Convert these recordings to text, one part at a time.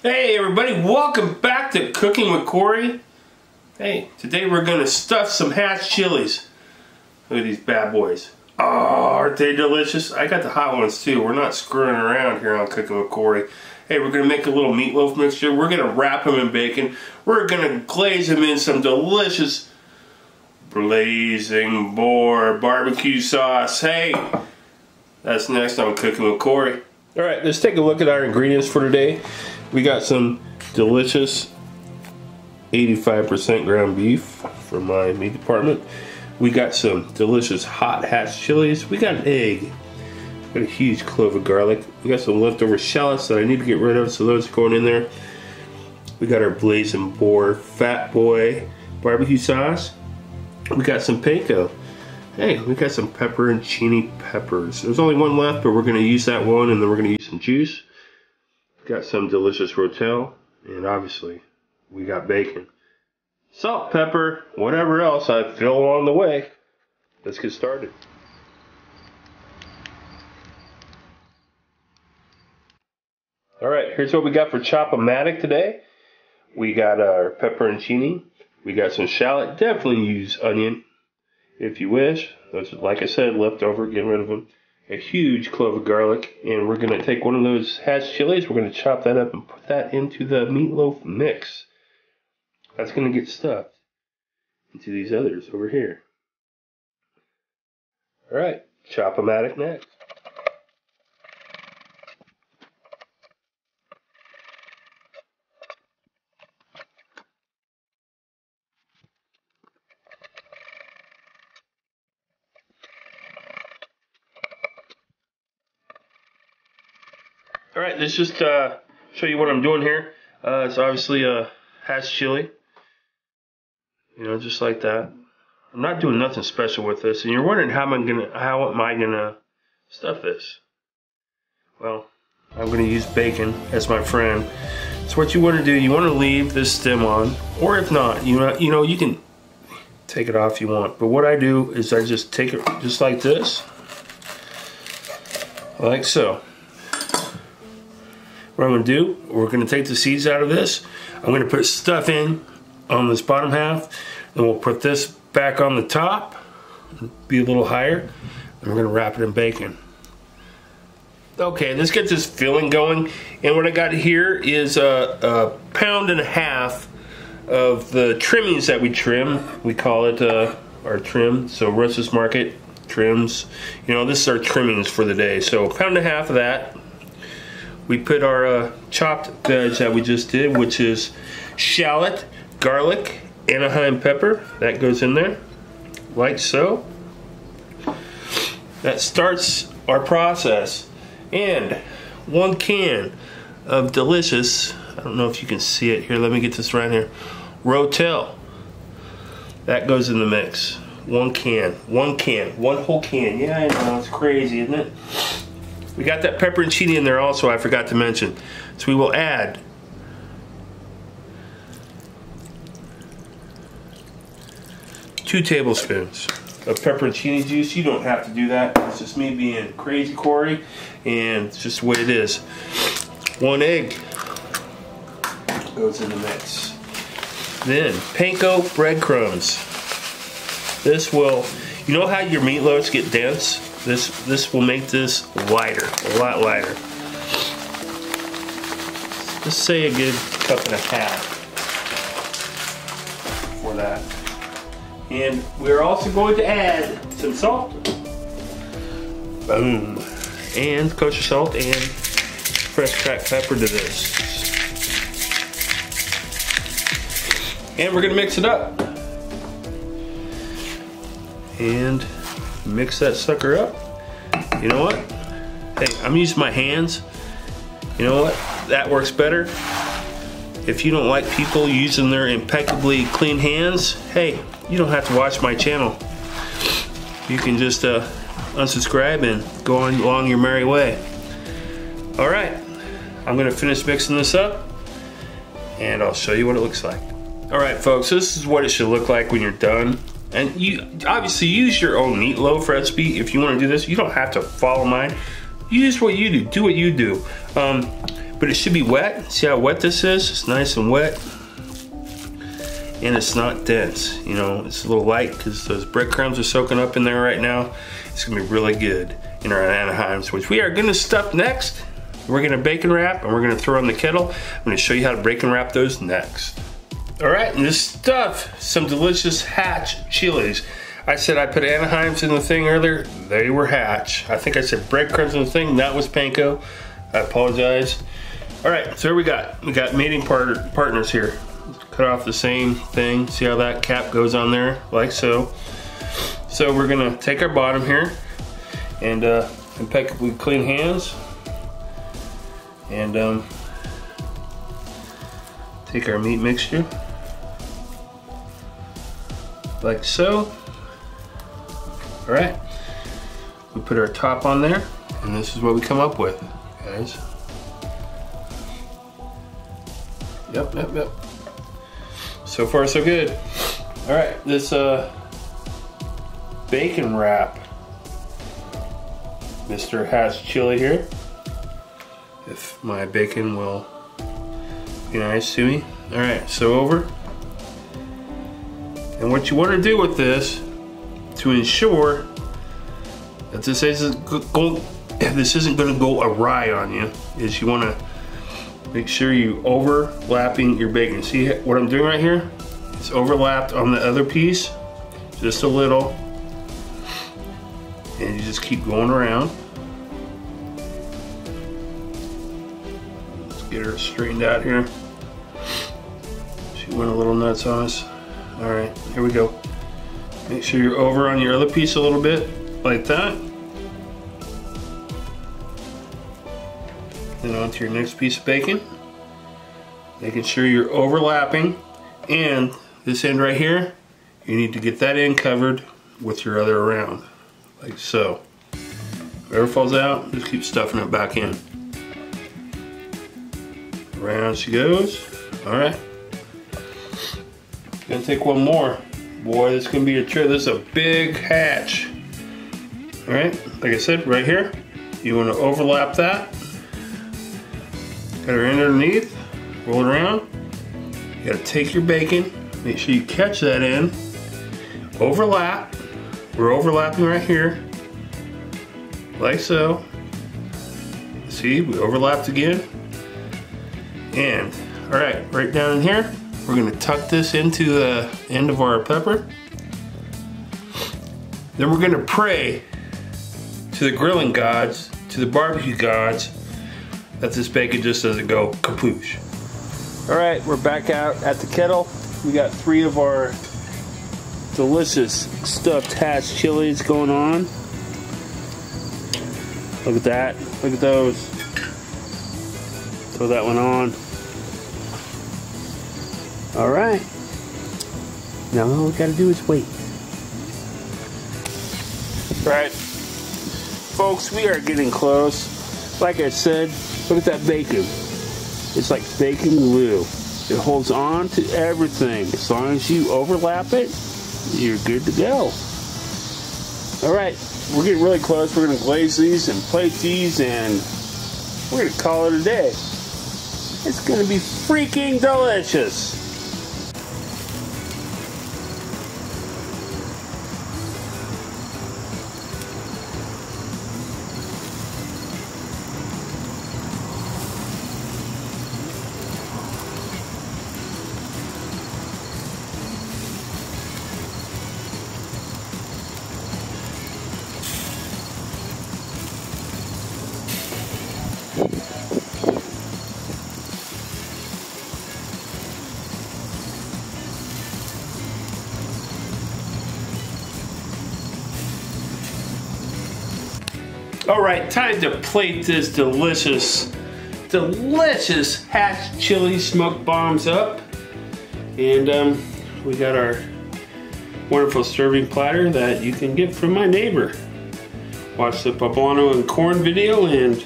Hey everybody, welcome back to Cooking with Corey. Hey, today we're going to stuff some hatch chilies. Look at these bad boys. Oh, aren't they delicious? I got the hot ones too. We're not screwing around here on Cooking with Corey. Hey, we're going to make a little meatloaf mixture. We're going to wrap them in bacon. We're going to glaze them in some delicious blazing boar barbecue sauce. Hey, that's next on Cooking with Corey. Alright, let's take a look at our ingredients for today. We got some delicious 85% ground beef from my meat department. We got some delicious hot hatch chilies. We got an egg. We got a huge clove of garlic. We got some leftover shallots that I need to get rid of, so those are going in there. We got our blazing boar fat boy barbecue sauce. We got some panko. Hey, we got some pepperoncini peppers. There's only one left, but we're going to use that one, and then we're going to use some juice. Got some delicious rotel, and obviously we got bacon. Salt, pepper, whatever else I feel along the way. Let's get started. Alright, here's what we got for Chop-O-Matic today. We got our pepperoncini. We got some shallot. Definitely use onion if you wish. Those, like I said, leftover, get rid of them. A huge clove of garlic, and we're going to take one of those hatch chilies, we're going to chop that up and put that into the meatloaf mix. That's going to get stuffed into these others over here. Alright, Chop-O-Matic next. Alright, let's just show you what I'm doing here. It's obviously a hatch chili. You know, just like that. I'm not doing nothing special with this. And you're wondering how am I gonna stuff this? Well, I'm gonna use bacon as my friend. So what you want to do, you want to leave this stem on, or if not, you know, you can take it off if you want. But what I do is I just take it just like this, like so. What I'm going to do, we're going to take the seeds out of this. I'm going to put stuff in on this bottom half. Then we'll put this back on the top, be a little higher, and we're going to wrap it in bacon. Okay, let's get this filling going. And what I got here is a pound and a half of the trimmings that we trim. We call it our trim. So Russ's Market trims. You know, this is our trimmings for the day. So a pound and a half of that. We put our chopped veg that we just did, which is shallot, garlic, Anaheim pepper. That goes in there, like so. That starts our process. And 1 can of delicious, I don't know if you can see it here, let me get this right here, rotel. That goes in the mix. 1 can, one whole can. Yeah, I know, it's crazy, isn't it? We got that pepperoncini in there also, I forgot to mention. So we will add two tablespoons of pepperoncini juice. You don't have to do that. It's just me being crazy Corey, and it's just the way it is. 1 egg goes in the mix. Then panko breadcrumbs. This will, you know how your meatloaves get dense? This will make this lighter, a lot lighter. Let's say a good 1.5 cups for that. And we're also going to add some salt. Boom. And kosher salt and fresh cracked pepper to this. And we're gonna mix it up. And mix that sucker up. You know what? Hey, I'm using my hands. You know what? That works better. If you don't like people using their impeccably clean hands, hey, you don't have to watch my channel. You can just unsubscribe and go on along your merry way. All right, I'm gonna finish mixing this up and I'll show you what it looks like. All right, folks, this is what it should look like when you're done. And you obviously use your own meatloaf recipe if you want to do this. You don't have to follow mine. use what you do. Do what you do. But it should be wet. See how wet this is? It's nice and wet. And it's not dense. You know, it's a little light because those breadcrumbs are soaking up in there right now. It's gonna be really good in our Anaheims, which we are gonna stuff next. We're gonna bacon wrap and we're gonna throw in the kettle. I'm gonna show you how to bacon wrap those next. All right, and this stuff, some delicious Hatch chilies. I said I put Anaheims in the thing earlier. They were Hatch. I think I said breadcrumbs in the thing. That was panko. I apologize. All right, so here we got mating partners here. Cut off the same thing. See how that cap goes on there, like so. So we're gonna take our bottom here and impeccably clean hands, and take our meat mixture, like so. All right, we put our top on there, and this is what we come up with, guys. Yep. So far, so good. All right, this bacon wrap, Mr. Hatch chili here. If my bacon will be nice to me. All right, so over. And what you want to do with this to ensure that this isn't going to go awry on you is you want to make sure you overlapping your bacon. See what I'm doing right here? It's overlapped on the other piece, just a little. And you just keep going around. Let's get her straightened out here. She went a little nuts on us. All right, here we go. Make sure you're over on your other piece a little bit, like that. Then on to your next piece of bacon. Making sure you're overlapping, and this end right here, you need to get that end covered with your other round, like so. Whatever falls out, just keep stuffing it back in. Around she goes. All right. Gonna take one more. Boy, this is gonna be a trip. This is a big Hatch. All right, like I said, right here, you wanna overlap that. Got her in underneath, roll it around. You gotta take your bacon, make sure you catch that end, overlap. We're overlapping right here, like so. See, we overlapped again. And, all right down in here, we're gonna tuck this into the end of our pepper. Then we're gonna pray to the grilling gods, to the barbecue gods, that this bacon just doesn't go kapoosh. All right, we're back out at the kettle. We got 3 of our delicious stuffed Hatch chilies going on. Look at that, look at those. Throw that one on. All right, now all we gotta do is wait. All right, folks, we are getting close. Like I said, look at that bacon. It's like bacon glue. It holds on to everything. As long as you overlap it, you're good to go. All right, we're getting really close. We're gonna glaze these and plate these, and we're gonna call it a day. It's gonna be freaking delicious. All right, time to plate this delicious Hatch chili smoked bombs up. And we got our wonderful serving platter that you can get from my neighbor. Watch the poblano and corn video and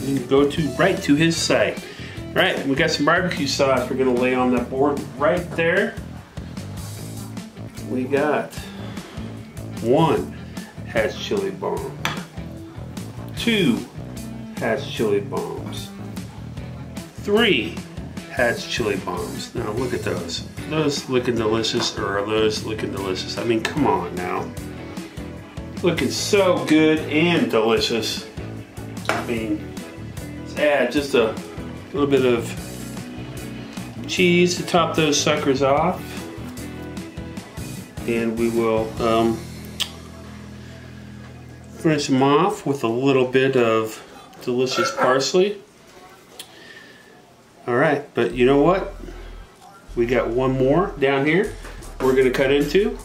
you can go right to his site. All right, we got some barbecue sauce we're gonna lay on that board right there. We got 1 Hatch chili bomb, 2 2 Hatch chili bombs. 3 Hatch chili bombs. Now look at those. Those looking delicious, or are those looking delicious? I mean, come on now. Looking so good and delicious. I mean, let's add just a little bit of cheese to top those suckers off. And we will finish them off with a little bit of delicious parsley. Alright, but you know what? We got one more down here we're going to cut into.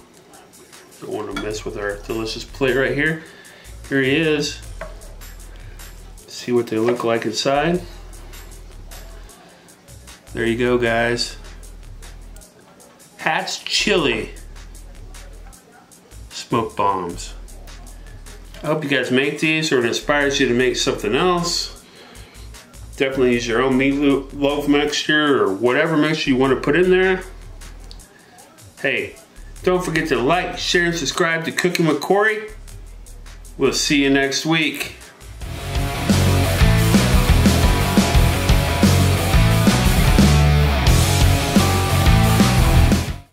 Don't want to mess with our delicious plate right here. Here he is. See what they look like inside. There you go, guys. Hatch chili smoke bombs. I hope you guys make these, or it inspires you to make something else. Definitely use your own meatloaf mixture or whatever mixture you want to put in there. Hey, don't forget to like, share, and subscribe to Cooking with Corey. We'll see you next week.